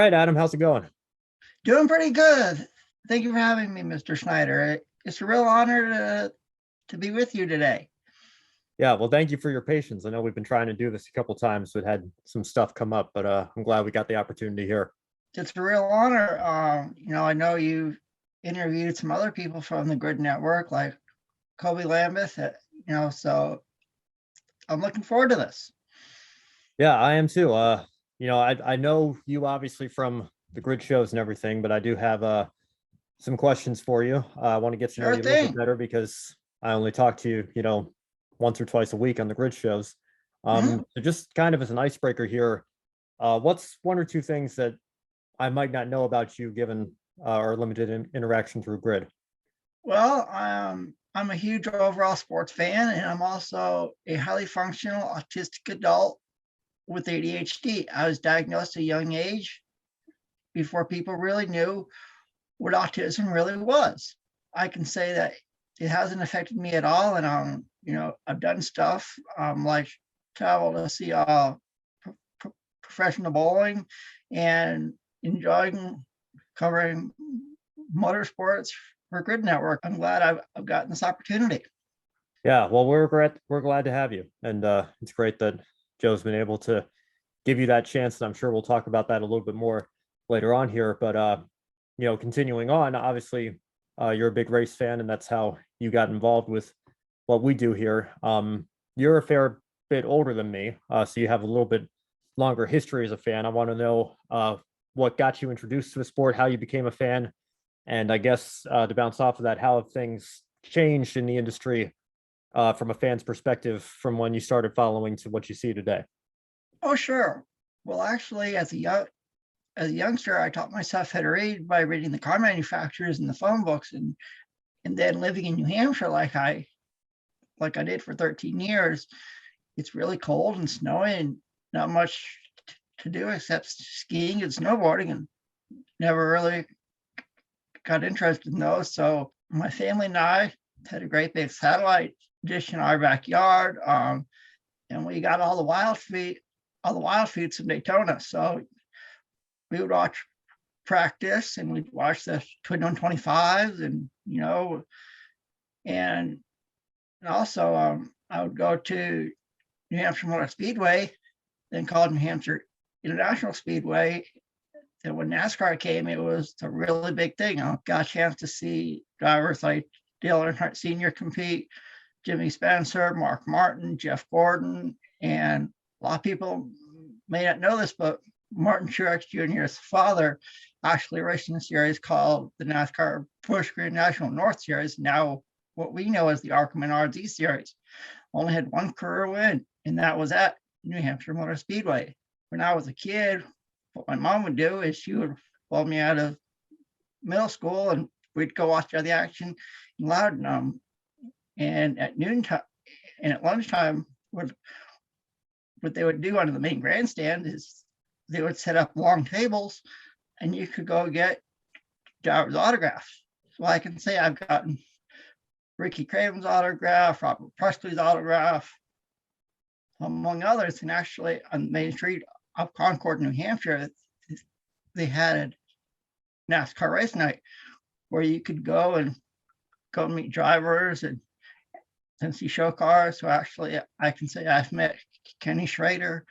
right, Adam, how's it going? Doing pretty good. Thank you for having me, Mr. Schneider. It's a real honor to be with you today. Yeah, well, thank you for your patience. I know we've been trying to do this a couple times, so it had some stuff come up, but I'm glad we got the opportunity here. It's a real honor. I know you interviewed some other people from the Grid Network, like Kobe Lambeth. So I'm looking forward to this. Yeah, I am too. I know you obviously from the grid shows and everything, but I do have some questions for you. I want to get to know Sure you a little bit thing. better because I only talk to you, once or twice a week on the grid shows. Mhm. So just kind of as an icebreaker here, what's one or two things that I might not know about you given our limited interaction through grid? Well, I'm a huge overall sports fan, and I'm also a highly functional autistic adult with ADHD. I was diagnosed at a young age before people really knew what autism really was. I can say that it hasn't affected me at all. And I've done stuff like travel to see professional bowling and enjoying covering motorsports for Grid Network. I'm glad I've gotten this opportunity. Yeah, well, we're glad to have you, and it's great that Joe's been able to give you that chance. And I'm sure we'll talk about that a little bit more later on here. But continuing on, obviously, you're a big race fan, and that's how you got involved with what we do here. You're a fair bit older than me, so you have a little bit longer history as a fan. I want to know what got you introduced to the sport, how you became a fan, and I guess to bounce off of that, how have things changed in the industry from a fan's perspective from when you started following to what you see today? Oh, sure. Well, actually, as a youngster, I taught myself how to read by reading the car manufacturers and the phone books, and then living in New Hampshire like I did for 13 years. It's really cold and snowy and not much to do except skiing and snowboarding, and never really got interested in those. So my family and I had a great big satellite dish in our backyard, and we got all the wild feeds from Daytona. So we would watch practice, and we'd watch the Twin 125s, and also I would go to New Hampshire Motor Speedway, then called New Hampshire International Speedway. And when NASCAR came, it was a really big thing. I got a chance to see drivers like Dale Earnhardt Sr. compete, Jimmy Spencer, Mark Martin, Jeff Gordon, and a lot of people may not know this, but Martin Truex Jr.'s father actually raced in a series called the NASCAR Busch Grand National North Series, now what we know as the Arkham RZ Series. Only had one career win, and that was at New Hampshire Motor Speedway. When I was a kid, what my mom would do is she would pull me out of middle school, and we'd go watch the action in Loudon. And at noontime and at lunchtime, what they would do under the main grandstand is they would set up long tables, and you could go get drivers' autographs. So I can say I've gotten Ricky Craven's autograph, Robert Presley's autograph, among others. And actually, on Main Street of Concord, New Hampshire, they had a NASCAR race night where you could go meet drivers and see show cars. So actually, I can say I've met Kenny Schrader,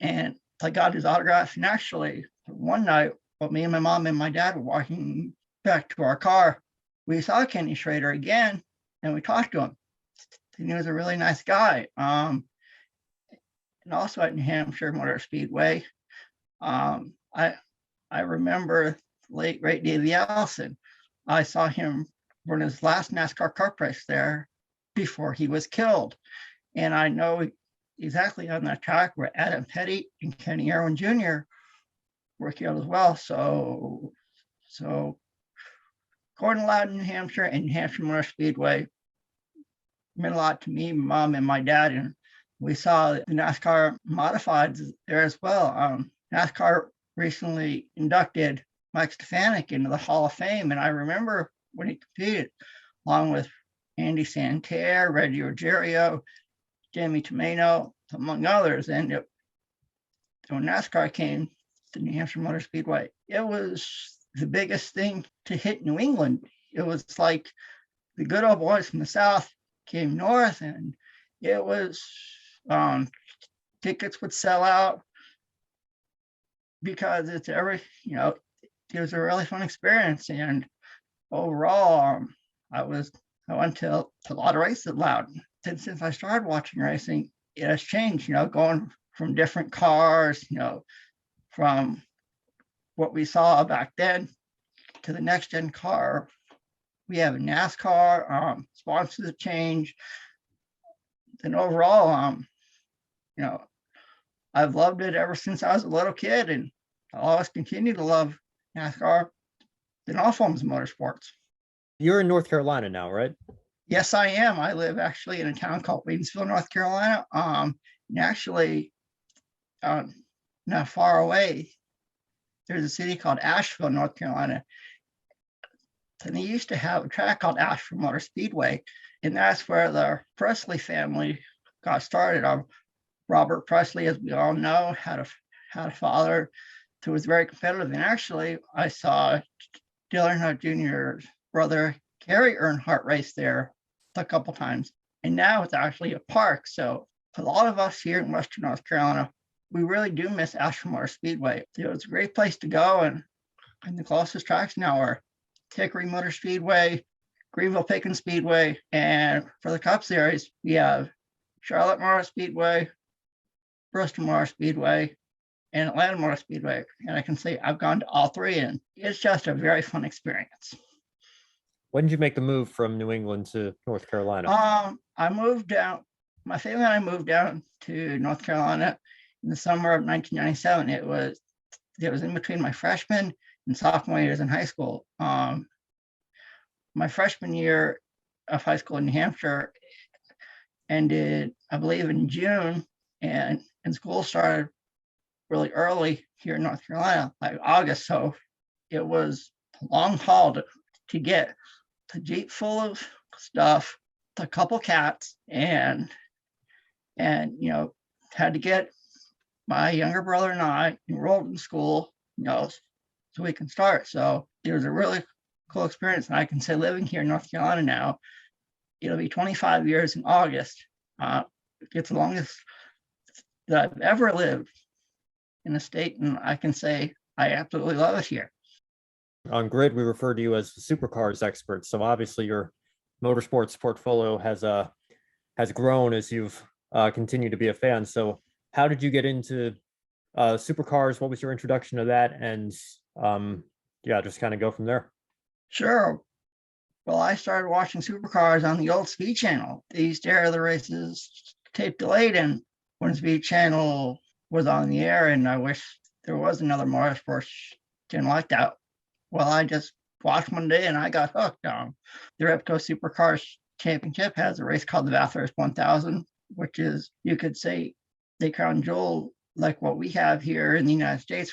and I got his autograph. And actually, one night, while me and my mom and my dad were walking back to our car, we saw Kenny Schrader again, and we talked to him. And he was a really nice guy. And also at New Hampshire Motor Speedway, I remember late great Davey Allison. I saw him run his last NASCAR Cup race there before he was killed. And I know exactly on that track where Adam Petty and Kenny Irwin Jr. were killed as well. So going to Loudon, New Hampshire and New Hampshire Motor Speedway meant a lot to me, mom, and my dad. And we saw the NASCAR modifieds there as well. NASCAR recently inducted Mike Stefanik into the Hall of Fame. And I remember when he competed, along with Andy Santerre, Reggie Ruggiero, Jamie Tomeno, among others. And when NASCAR came the New Hampshire Motor Speedway. It was the biggest thing to hit New England. It was like the good old boys from the South came north, and it was tickets would sell out because it's it was a really fun experience. And overall, I went to a lot of races loud. Since I started watching racing, it has changed, going from different cars, from what we saw back then to the next gen car. We have a NASCAR, sponsors have changed. And overall, I've loved it ever since I was a little kid, and I'll always continue to love NASCAR and all forms of motorsports. You're in North Carolina now, right? Yes, I am. I live actually in a town called Waynesville, North Carolina. And actually, not far away, there's a city called Asheville, North Carolina. And they used to have a track called Asheville Motor Speedway, and that's where the Presley family got started. Robert Presley, as we all know, had a father who was very competitive. And actually, I saw Dale Earnhardt Jr.'s brother, Gary Earnhardt, race there a couple times. And now it's actually a park. So a lot of us here in Western North Carolina, we really do miss Asheville Motor Speedway. It's a great place to go. And the closest tracks now are Hickory Motor Speedway, Greenville-Pickens Speedway, and for the Cup Series, we have Charlotte Motor Speedway, Bristol Motor Speedway, and Atlanta Motor Speedway. And I can say I've gone to all three, and it's just a very fun experience. When did you make the move from New England to North Carolina? I moved down. My family and I moved down to North Carolina in the summer of 1997. It was in between my freshman and sophomore years in high school. My freshman year of high school in New Hampshire ended, I believe, in June, and school started really early here in North Carolina, like August. So it was a long haul to get the Jeep full of stuff, a couple cats, and had to get my younger brother and I enrolled in school, so we can start. So it was a really cool experience. And I can say living here in North Carolina now, it'll be 25 years in August. It's the longest that I've ever lived in a state. And I can say I absolutely love it here. On Grid, we refer to you as the Supercars expert. So obviously your motorsports portfolio has grown as you've continued to be a fan. So how did you get into Supercars? What was your introduction to that? And just kind of go from there. Sure. Well, I started watching Supercars on the old Speed Channel. They used to air the races tape delayed, and when Speed Channel was on the air, and I wish there was another motorsports channel like that. Well, I just watched one day and I got hooked. The Repco Supercars Championship has a race called the Bathurst 1000, which is, you could say, the crown jewel like what we have here in the United States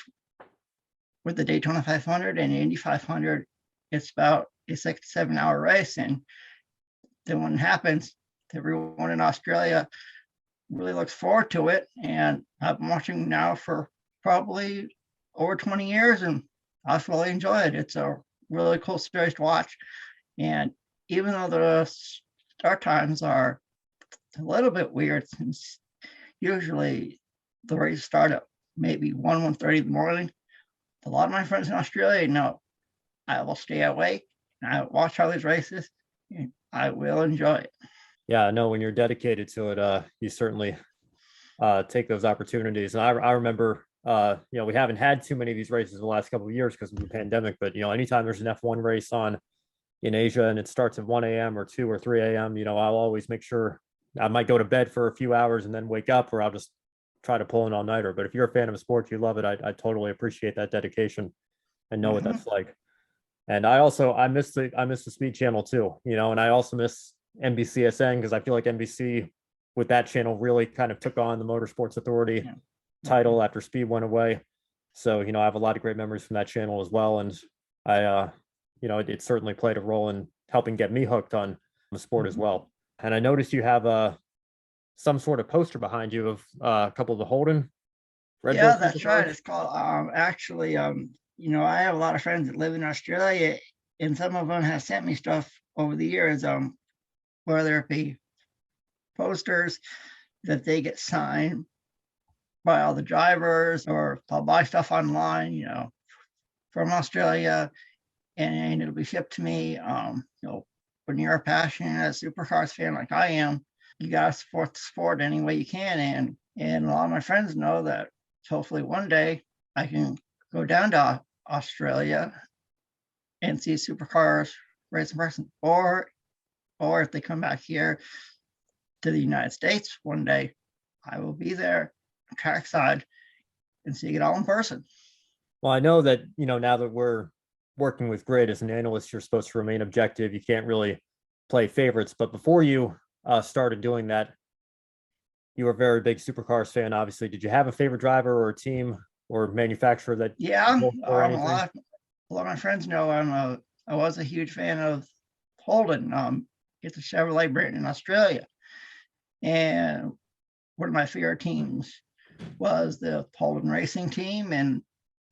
with the Daytona 500 and Indy 500. It's about a 6 to 7 hour race. And then when it happens, everyone in Australia really looks forward to it. And I've been watching now for probably over 20 years, and I've really enjoyed it. It's a really cool series to watch. And even though the start times are a little bit weird, since usually the race start at maybe 1:30 in the morning, a lot of my friends in Australia know I will stay awake and I watch all these races, and I will enjoy it. Yeah, I know when you're dedicated to it, you certainly take those opportunities. And I remember, we haven't had too many of these races in the last couple of years because of the pandemic, but, anytime there's an F1 race on in Asia and it starts at 1 a.m. or 2 or 3 a.m., I'll always make sure I might go to bed for a few hours and then wake up, or I'll just try to pull an all-nighter. But if you're a fan of a sport, you love it, I totally appreciate that dedication and know what that's like. And I miss the Speed Channel too, and I also miss NBCSN, because I feel like NBC with that channel really kind of took on the Motorsports Authority title after Speed went away. So, I have a lot of great memories from that channel as well. And I, it certainly played a role in helping get me hooked on the sport as well. And I noticed you have some sort of poster behind you of a couple of the Holden Red Bull Yeah, that's right. Supercars? It's called actually I have a lot of friends that live in Australia, and some of them have sent me stuff over the years, whether it be posters that they get signed by all the drivers, or I'll buy stuff online, from Australia, and it'll be shipped to me. When you're a passionate supercars fan like I am, you gotta support the sport any way you can. And a lot of my friends know that hopefully one day I can go down to Australia and see supercars race in person, or if they come back here to the United States one day, I will be there trackside and seeing it all in person. Well, I know that, now that we're working with grid as an analyst, you're supposed to remain objective. You can't really play favorites. But before you started doing that, you were a very big supercars fan, obviously. Did you have a favorite driver or a team or manufacturer that Yeah, or a anything? lot of my friends know I was a huge fan of Holden. It's a Chevrolet brand in Australia, and one of my favorite teams was the Holden racing team, and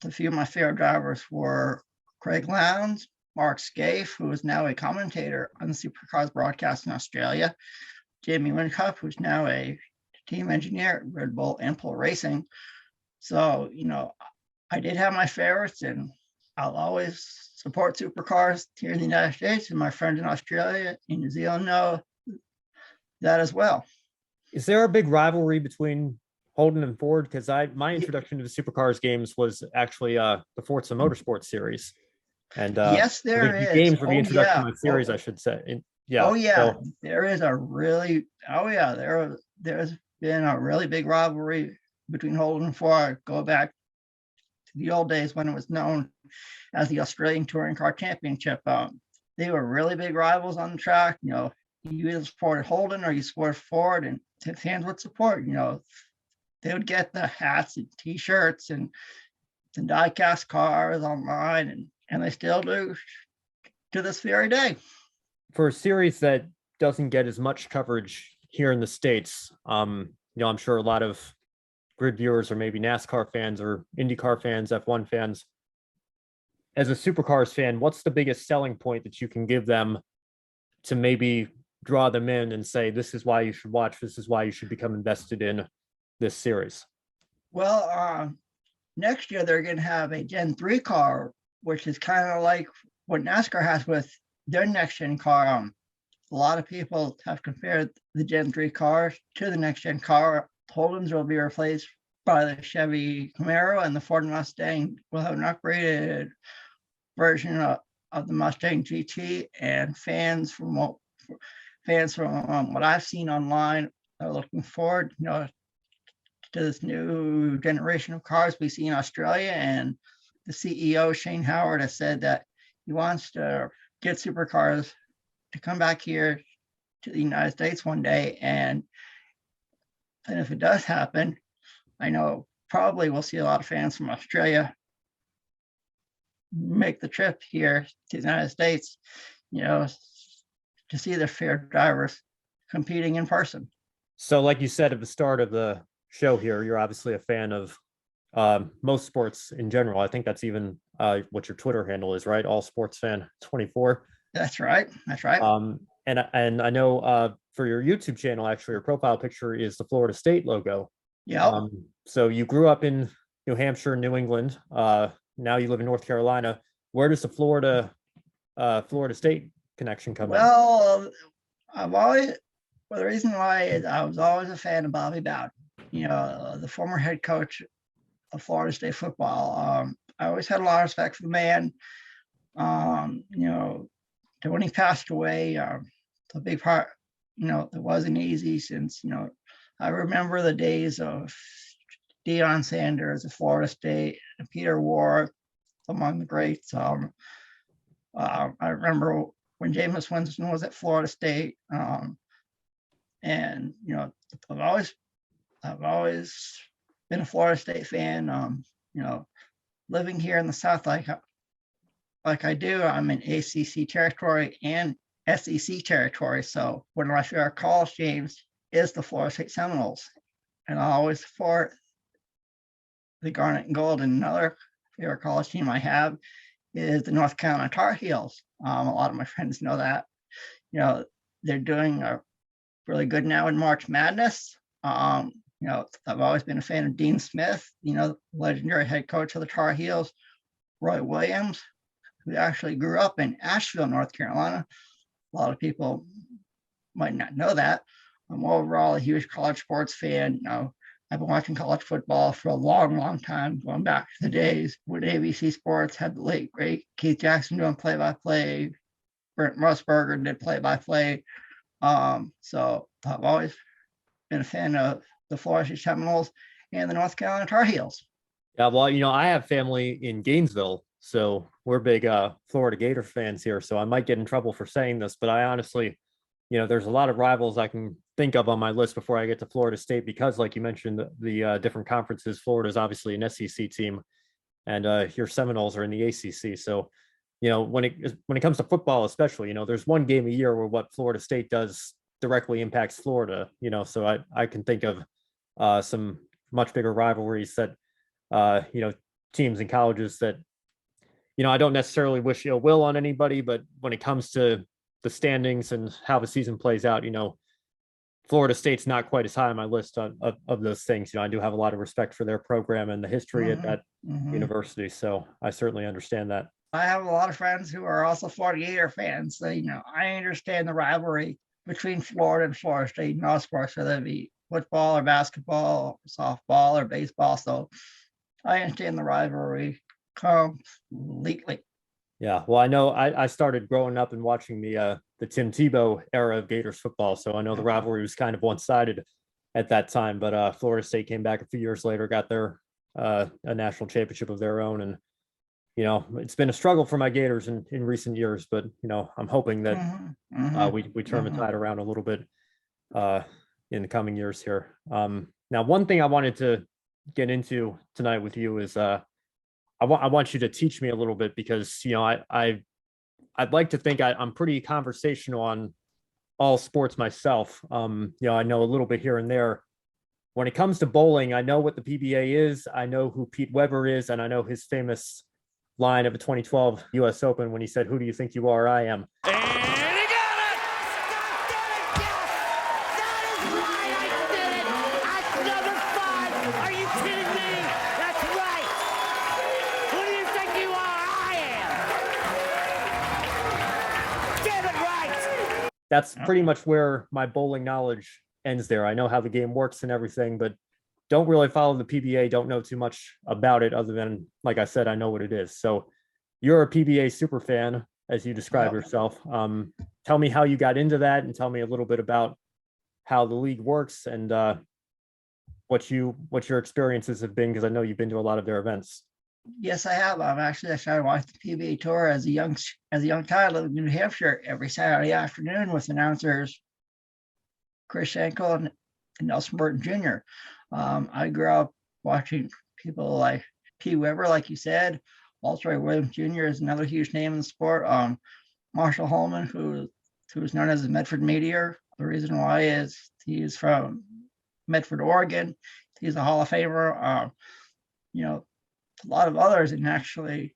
a few of my favorite drivers were Craig Lowndes, Mark Scaife, who is now a commentator on the Supercars broadcast in Australia, Jamie Whincup, who's now a team engineer at Red Bull and Pole Racing. So, I did have my favorites, and I'll always support supercars here in the United States, and my friends in Australia and New Zealand know that as well. Is there a big rivalry between Holden and Ford? Because my introduction to the supercars games was actually the Forza Motorsports series. And Yes, there the is. games were the Oh, introduction yeah. to my series, I should say. Yeah. Oh, yeah. So, There is a really, oh, yeah. There's been a really big rivalry between Holden and Ford. Go back to the old days when it was known as the Australian Touring Car Championship. They were really big rivals on the track. You either supported Holden or you supported Ford, and fans would support. They would get the hats and T-shirts and die-cast cars online, and they still do to this very day. for a series that doesn't get as much coverage here in the States, I'm sure a lot of grid viewers or maybe NASCAR fans or IndyCar fans, F1 fans. As a supercars fan, what's the biggest selling point that you can give them to maybe draw them in and say, this is why you should watch, this is why you should become invested in this series? Well, next year they're going to have a Gen 3 car, which is kind of like what NASCAR has with their next gen car. A lot of people have compared the Gen 3 car to the next gen car. Holden's will be replaced by the Chevy Camaro, and the Ford Mustang will have an upgraded version of the Mustang GT. And fans from what I've seen online are looking forward, to this new generation of cars we see in Australia. And the CEO, Shane Howard, has said that he wants to get supercars to come back here to the United States one day. And if it does happen, I know probably we'll see a lot of fans from Australia make the trip here to the United States, to see their favorite drivers competing in person. So like you said at the start of the show here, you're obviously a fan of most sports in general. I think that's even what your Twitter handle is, right? All Sports Fan 24. That's right. That's right. And I know for your YouTube channel, actually, your profile picture is the Florida State logo. Yeah. So you grew up in New Hampshire, New England. Now you live in North Carolina. Where does the Florida State connection come in? Well, the reason why is I was always a fan of Bobby Bowden, the former head coach of Florida State football. I always had a lot of respect for the man. When he passed away, the big part, it wasn't easy since, I remember the days of Deion Sanders at Florida State and Peter Ward among the greats. I remember when Jameis Winston was at Florida State, and I've always been a Florida State fan. Living here in the South like I do, I'm in ACC territory and SEC territory. So one of my favorite college games is the Florida State Seminoles, and I always support the Garnet and Gold. And another favorite college team I have is the North Carolina Tar Heels. A lot of my friends know that. You know, they're doing really good now in March Madness. You know, I've always been a fan of Dean Smith, you know, legendary head coach of the Tar Heels. Roy Williams, who actually grew up in Asheville, North Carolina. A lot of people might not know that. I'm overall a huge college sports fan. You know, I've been watching college football for a long, long time, going back to the days when ABC Sports had the late, great Keith Jackson doing play-by-play. Brent Musburger did play-by-play. So I've always been a fan of the Florida State Seminoles and the North Carolina Tar Heels. Yeah, well, you know, I have family in Gainesville, so we're big Florida Gator fans here. So I might get in trouble for saying this, but I honestly, you know, there's a lot of rivals I can think of on my list before I get to Florida State, because like you mentioned, the different conferences, Florida is obviously an SEC team, and your Seminoles are in the ACC. So, you know, when it comes to football, especially, you know, there's one game a year where what Florida State does directly impacts Florida, you know, so I can think of some much bigger rivalries that, you know, teams and colleges that, you know, I don't necessarily wish ill will on anybody, but when it comes to the standings and how the season plays out, you know, Florida State's not quite as high on my list of those things. You know, I do have a lot of respect for their program and the history at that university. So I certainly understand that. I have a lot of friends who are also Florida Gator fans. So, you know, I understand the rivalry between Florida and Florida State in all sports, whether it be football or basketball, or softball or baseball. So I understand the rivalry completely. Yeah, well, I know I started growing up and watching the Tim Tebow era of Gators football, so I know the rivalry was kind of one-sided at that time. But Florida State came back a few years later, got their a national championship of their own, and you know, it's been a struggle for my Gators in recent years. But you know, I'm hoping that we turn the tide around a little bit in the coming years here. Now, one thing I wanted to get into tonight with you is I want you to teach me a little bit, because you know I'd like to think I'm pretty conversational on all sports myself. You know, I know a little bit here and there. When it comes to bowling, I know what the PBA is. I know who Pete Weber is, and I know his famous line of the 2012 U.S. Open when he said, "Who do you think you are? I am." And he got it! That is right, I did it! That's number 5! Are you kidding me? That's right! Who do you think you are? I am! Get it right! That's pretty much where my bowling knowledge ends there. I know how the game works and everything, but don't really follow the PBA, don't know too much about it other than, like I said, I know what it is. So you're a PBA super fan, as you describe yourself. Tell me how you got into that, and tell me a little bit about how the league works and what your experiences have been, because I know you've been to a lot of their events. Yes, I have. I started watching the PBA Tour as a young child living in New Hampshire every Saturday afternoon with announcers Chris Schenkel and Nelson Burton Jr. I grew up watching people like P. Weber, like you said. Walter Williams Jr. is another huge name in the sport. Marshall Holman, who is known as the Medford Meteor. The reason why is he's from Medford, Oregon. He's a Hall of Famer. You know, a lot of others, and actually,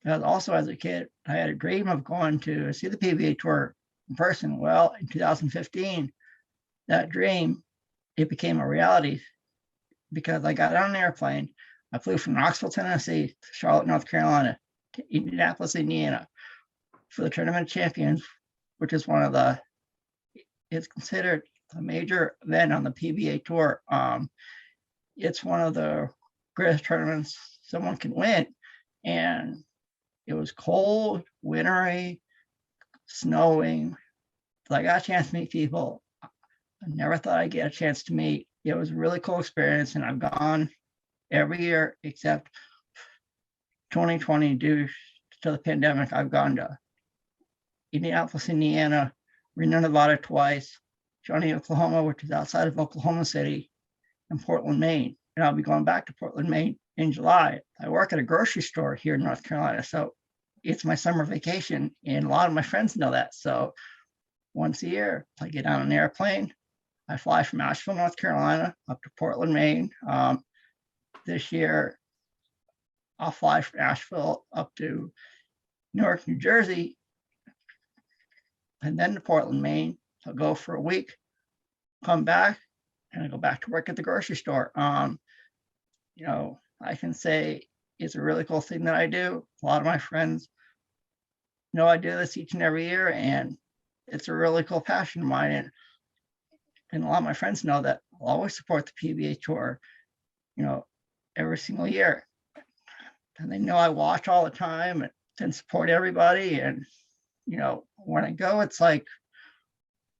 also as a kid, I had a dream of going to see the PBA Tour in person. Well, in 2015, that dream, it became a reality, because I got on an airplane. I flew from Knoxville, Tennessee to Charlotte, North Carolina, to Indianapolis, Indiana for the Tournament of Champions, which is it's considered a major event on the PBA Tour. It's one of the greatest tournaments someone can win. And it was cold, wintry, snowing. So I got a chance to meet people I never thought I'd get a chance to meet. It was a really cool experience, and I've gone every year except 2020 due to the pandemic. I've gone to Indianapolis, Indiana, Reno, Nevada twice, Shawnee, Oklahoma, which is outside of Oklahoma City, and Portland, Maine. And I'll be going back to Portland, Maine in July. I work at a grocery store here in North Carolina, so it's my summer vacation, and a lot of my friends know that. So once a year, I get on an airplane. I fly from Asheville, North Carolina, up to Portland, Maine. this year, I'll fly from Asheville up to Newark, New Jersey, and then to Portland, Maine. I'll go for a week, come back, and I go back to work at the grocery store. You know, I can say it's a really cool thing that I do. A lot of my friends know I do this each and every year, and it's a really cool passion of mine. And a lot of my friends know that I'll always support the PBA Tour, you know, every single year. And they know I watch all the time and support everybody. And, you know, when I go, it's like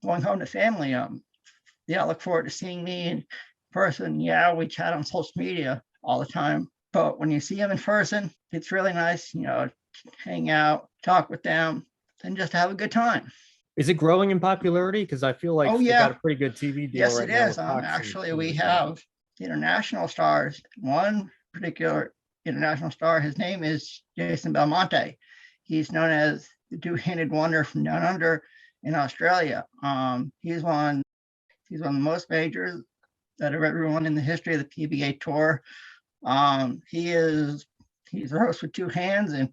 going home to family. Yeah, I look forward to seeing me in person. Yeah, we chat on social media all the time. But when you see them in person, it's really nice, you know, hang out, talk with them, and just have a good time. Is it growing in popularity? Because I feel like Oh, they've yeah. got a pretty good TV deal Yes, right it now is. with Fox and Actually, we TNT. have international stars. One particular international star, his name is Jason Belmonte. He's known as the two-handed wonder from down under in Australia. He's won the most majors that have ever won in the history of the PBA Tour. He's a host with two hands, and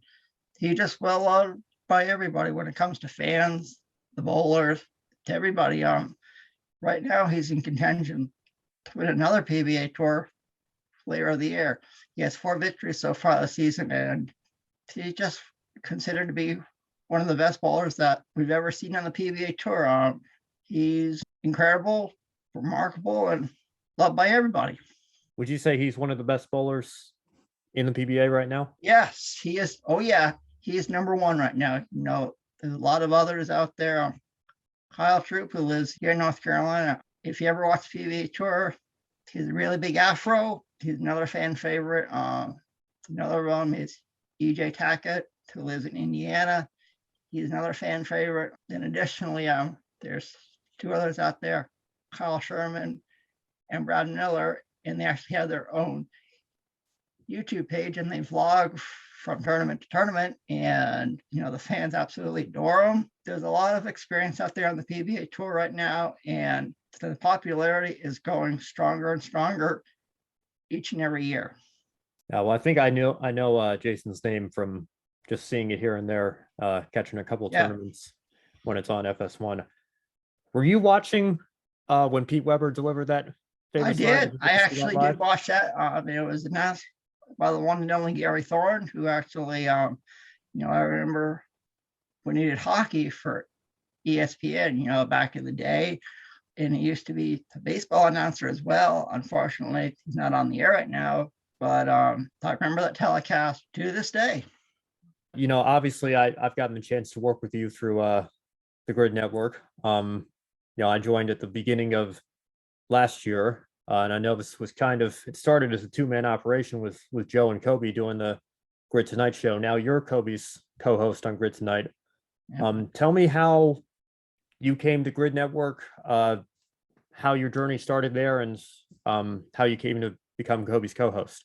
he's just well loved by everybody when it comes to fans, the bowlers, to everybody. Right now he's in contention to win another PBA Tour Player of the Year. He has 4 victories so far this season, and he's just considered to be one of the best bowlers that we've ever seen on the PBA Tour. He's incredible, remarkable, and loved by everybody. Would you say he's one of the best bowlers in the PBA right now? Yes, he is. Oh, yeah. He is number one right now. You know, there's a lot of others out there. Kyle Troop, who lives here in North Carolina. If you ever watch the PBA Tour, he's a really big afro. He's another fan favorite. Another one is EJ Tackett, who lives in Indiana. He's another fan favorite. Then additionally, there's 2 others out there, Kyle Sherman and Brad Miller, and they actually have their own YouTube page, and they vlog from tournament to tournament, and you know the fans absolutely adore them. There's a lot of experience out there on the PBA Tour right now, and the popularity is going stronger and stronger each and every year. Yeah, well, I think I know Jason's name from just seeing it here and there, catching a couple of tournaments when it's on FS1. Were you watching when Pete Weber delivered that? I did. I actually did watch that. It was announced by the one and only Gary Thorne, who actually, you know, I remember when he did hockey for ESPN, you know, back in the day, and he used to be a baseball announcer as well. Unfortunately, he's not on the air right now, but I remember that telecast to this day. You know, obviously, I've gotten the chance to work with you through the Grid Network. You know, I joined at the beginning of last year. And I know this was it started as a 2-man operation with Joe and Kobe doing the Grid Tonight show. Now you're Kobe's co-host on Grid Tonight. Yeah. Tell me how you came to Grid Network, how your journey started there, and how you came to become Kobe's co-host.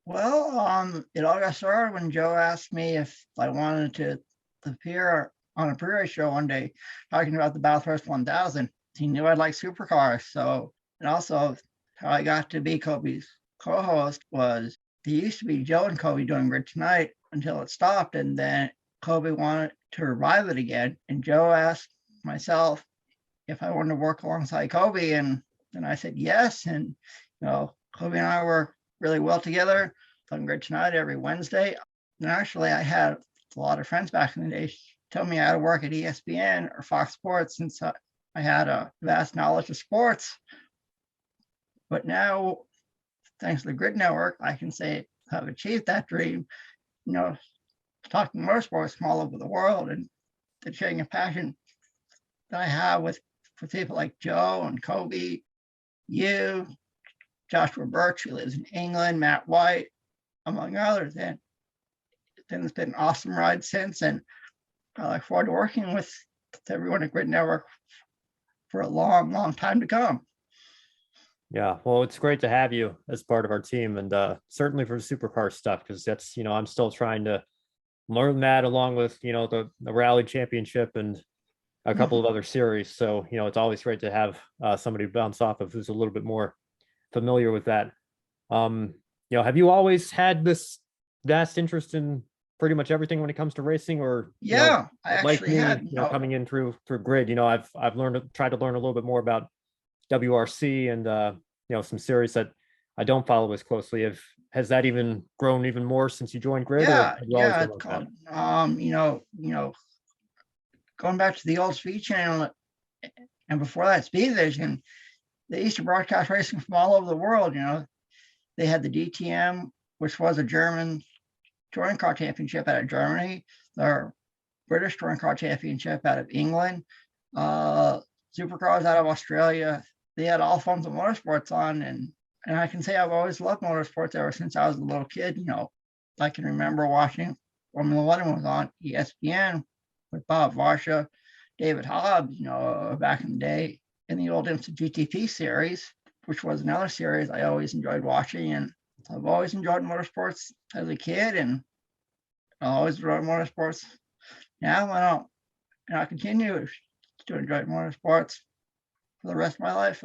Well, it all got started when Joe asked me if I wanted to appear on a pre-race show one day talking about the Bathurst 1000. He knew I'd like supercars, so. And also, how I got to be Kobe's co-host was there used to be Joe and Kobe doing Grid Tonight until it stopped, and then Kobe wanted to revive it again. And Joe asked myself if I wanted to work alongside Kobe, and then I said yes. And you know, Kobe and I work really well together on Grid Tonight every Wednesday. And actually, I had a lot of friends back in the day tell me how to work at ESPN or Fox Sports, since I had a vast knowledge of sports. But now, thanks to the Grid Network, I can say I've achieved that dream, you know, talking motorsports from all over the world, and the sharing a passion that I have for people like Joe and Kobe, you, Joshua Birch, who lives in England, Matt White, among others. And it's been an awesome ride since, and I look forward to working with everyone at Grid Network for a long, long time to come. Yeah, well, it's great to have you as part of our team, and certainly for supercar stuff, because that's, you know, I'm still trying to learn that along with, you know, the Rally Championship and a couple of other series. So, you know, it's always great to have somebody bounce off of who's a little bit more familiar with that. You have you always had this vast interest in pretty much everything when it comes to racing, or Yeah, I like actually me, have, coming in through grid, I've tried to learn a little bit more about WRC and some series that I don't follow as closely. Has that even grown even more since you joined grid, or yeah, have you always yeah, been it's like that? called, going back to the old Speed Channel, and before that, Speed Vision, they used to broadcast racing from all over the world. They had the DTM, which was a German touring car championship out of Germany, the British touring car championship out of England, Supercars out of Australia. They had all forms of motorsports on, and I can say I've always loved motorsports ever since I was a little kid. I can remember watching Formula One was on ESPN with Bob Varsha, David Hobbs, back in the day, in the old Instant GTP series, which was another series I always enjoyed watching. And I've always enjoyed motorsports as a kid, and I always enjoyed motorsports now. And I continue to enjoy motorsports for the rest of my life.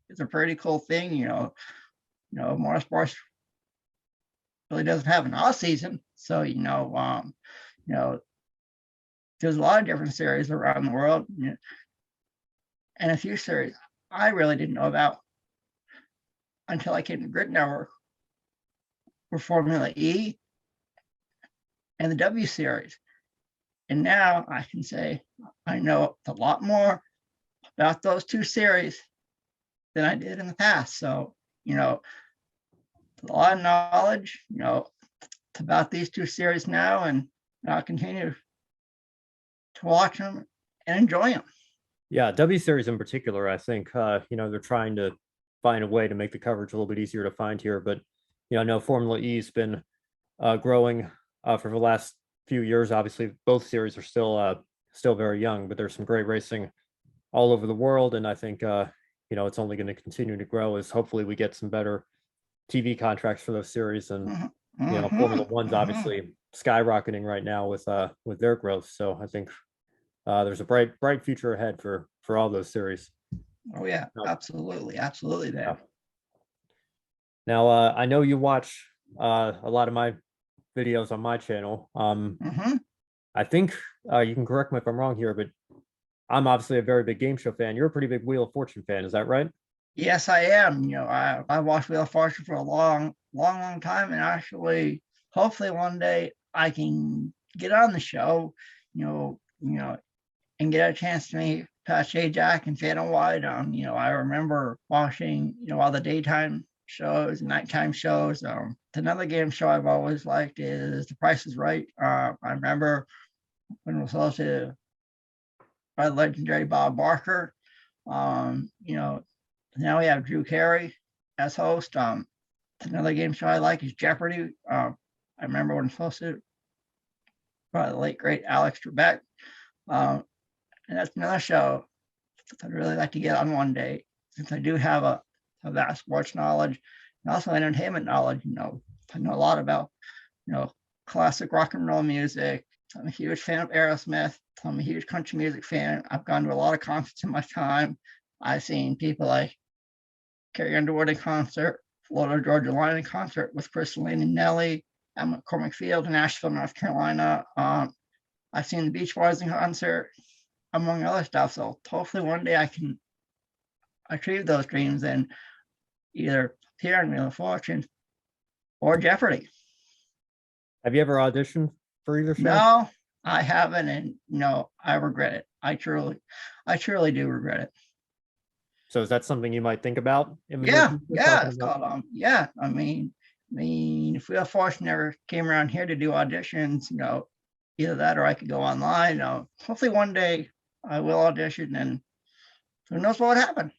It's a pretty cool thing, motorsports really doesn't have an off season. So, there's a lot of different series around the world, and a few series I really didn't know about until I came to Grid Network, for Formula E and the W Series. And now I can say I know a lot more about those two series than I did in the past. So, a lot of knowledge, about these two series now, and I'll continue to watch them and enjoy them. Yeah, W Series in particular, I think, they're trying to find a way to make the coverage a little bit easier to find here. But, I know Formula E's been growing for the last few years. Obviously, both series are still very young, but there's some great racing all over the world. And I think, it's only going to continue to grow as hopefully we get some better TV contracts for those series. And, Formula One's obviously skyrocketing right now with their growth. So I think there's a bright future ahead for all those series. Oh yeah, absolutely, absolutely, man. Now, I know you watch a lot of my videos on my channel. I think you can correct me if I'm wrong here, but I'm obviously a very big game show fan. You're a pretty big Wheel of Fortune fan, is that right? Yes, I am. I watched Wheel of Fortune for a long time, and actually, hopefully one day I can get on the show, and get a chance to meet Pat Jack and Phantom White. I remember watching, all the daytime shows and nighttime shows. Another game show I've always liked is The Price is Right. I remember when it was hosted by the legendary Bob Barker. Now we have Drew Carey as host. Another game show I like is Jeopardy. I remember when it was hosted by the late great Alex Trebek. And that's another show I'd really like to get on one day, since I do have a vast sports knowledge and also entertainment knowledge. I know a lot about, classic rock and roll music. I'm a huge fan of Aerosmith. I'm a huge country music fan. I've gone to a lot of concerts in my time. I've seen people like Carrie Underwood in concert, Florida Georgia Line in concert with Chris Lane and Nelly at McCormick Field in Asheville, North Carolina. I've seen the Beach Boys in concert, among other stuff. So hopefully one day I can achieve those dreams and either appear on Wheel of Fortune or Jeopardy. Have you ever auditioned for either show? No, I haven't, and I regret it. I truly do regret it. So is that something you might think about? Yeah, it's called I mean, if Wheel of Fortune never came around here to do auditions, either that or I could go online. Hopefully one day I will audition, and who knows what would happen.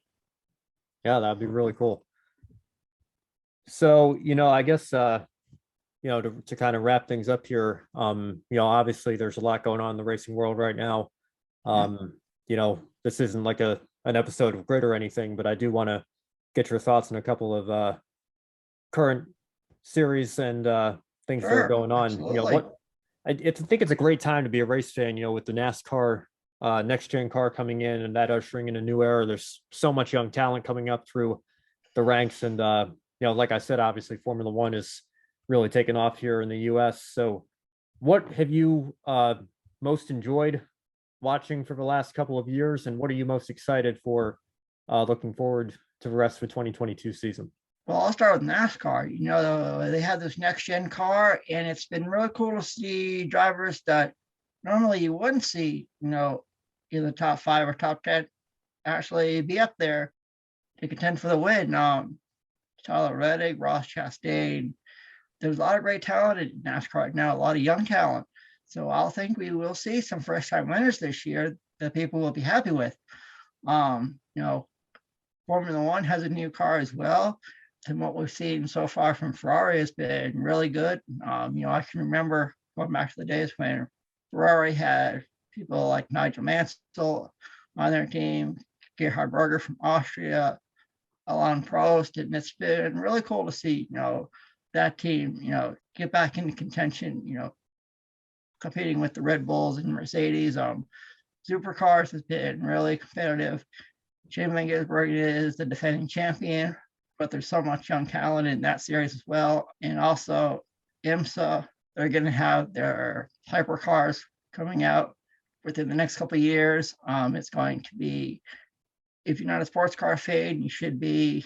Yeah, that'd be really cool. So, I guess, to kind of wrap things up here, obviously there's a lot going on in the racing world right now. This isn't like an episode of Grid or anything, but I do want to get your thoughts on a couple of current series and things that are going on. Absolutely. I think it's a great time to be a race fan, with the NASCAR next gen car coming in and that ushering in a new era. There's so much young talent coming up through the ranks, and like I said, obviously Formula One is really taken off here in the US. So what have you most enjoyed watching for the last couple of years, and what are you most excited for looking forward to the rest of the 2022 season? Well, I'll start with NASCAR. They have this next gen car, and it's been really cool to see drivers that normally you wouldn't see, in the top 5 or top 10 actually be up there to contend for the win. Tyler Reddick, Ross Chastain. There's a lot of great talent in NASCAR right now, a lot of young talent. So I'll think we will see some first time winners this year that people will be happy with. Formula One has a new car as well. And what we've seen so far from Ferrari has been really good. I can remember going back to the days when Ferrari had people like Nigel Mansell on their team, Gerhard Berger from Austria, Alain Prost, and it's been really cool to see, that team, get back into contention, competing with the Red Bulls and Mercedes. Supercars has been really competitive. Shane Van Gisbergen is the defending champion, but there's so much young talent in that series as well. And also IMSA, they're going to have their hypercars coming out within the next couple of years. It's going to be, if you're not a sports car fan, you should be.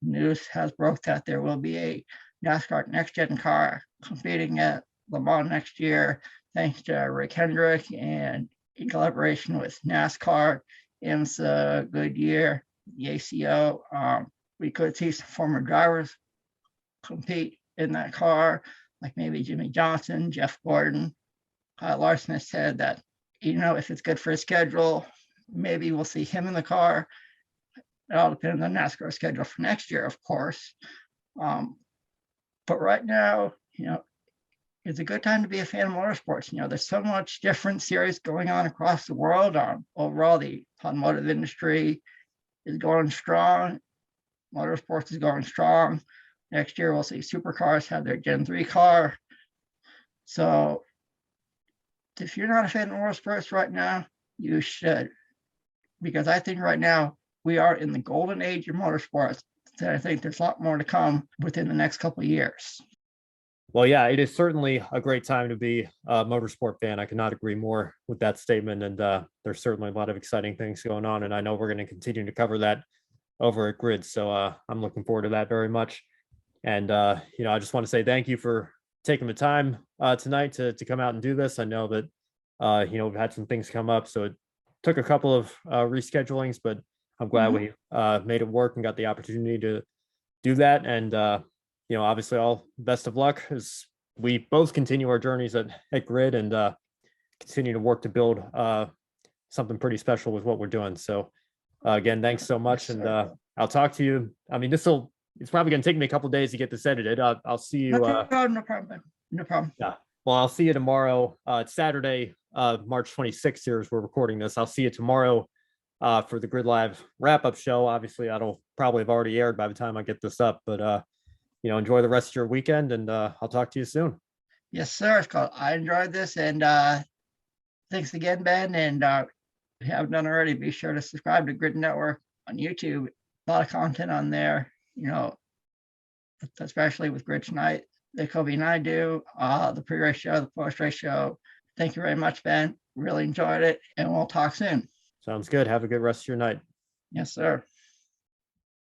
News has broke that there will be a NASCAR next gen car competing at Le Mans next year, thanks to Rick Hendrick, and in collaboration with NASCAR, IMSA, Goodyear, the ACO. We could see some former drivers compete in that car, like maybe Jimmy Johnson, Jeff Gordon. Larson has said that, if it's good for his schedule, maybe we'll see him in the car. It all depends on NASCAR schedule for next year, of course. But right now, it's a good time to be a fan of motorsports. There's so much different series going on across the world. Overall, the automotive industry is going strong. Motorsports is going strong. Next year, we'll see Supercars have their Gen 3 car. So if you're not a fan of motorsports right now, you should. Because I think right now, we are in the golden age of motorsports. And I think there's a lot more to come within the next couple of years. Well, yeah, it is certainly a great time to be a motorsport fan. I cannot agree more with that statement. And there's certainly a lot of exciting things going on. And I know we're going to continue to cover that over at Grid. So I'm looking forward to that very much. And, I just want to say thank you for taking the time tonight to come out and do this. I know that, we've had some things come up. So it took a couple of reschedulings, but I'm glad we made it work and got the opportunity to do that. And, obviously all best of luck as we both continue our journeys at Grid and continue to work to build something pretty special with what we're doing. So again, thanks so much. Yes, and I'll talk to you. I mean, it's probably going to take me a couple of days to get this edited. I'll see you. No problem. No problem. Yeah. Well, I'll see you tomorrow. It's Saturday, March 26th here as we're recording this. I'll see you tomorrow for the Grid Live wrap-up show. Obviously, that'll probably have already aired by the time I get this up, but enjoy the rest of your weekend, and I'll talk to you soon. Yes, sir. Scott, I enjoyed this, and thanks again, Ben. And if you haven't done already, be sure to subscribe to Grid Network on YouTube. A lot of content on there, especially with Grid Tonight that Kobe and I do, the pre-race show, the post-race show. Thank you very much, Ben. Really enjoyed it, and we'll talk soon. Sounds good. Have a good rest of your night. Yes, sir.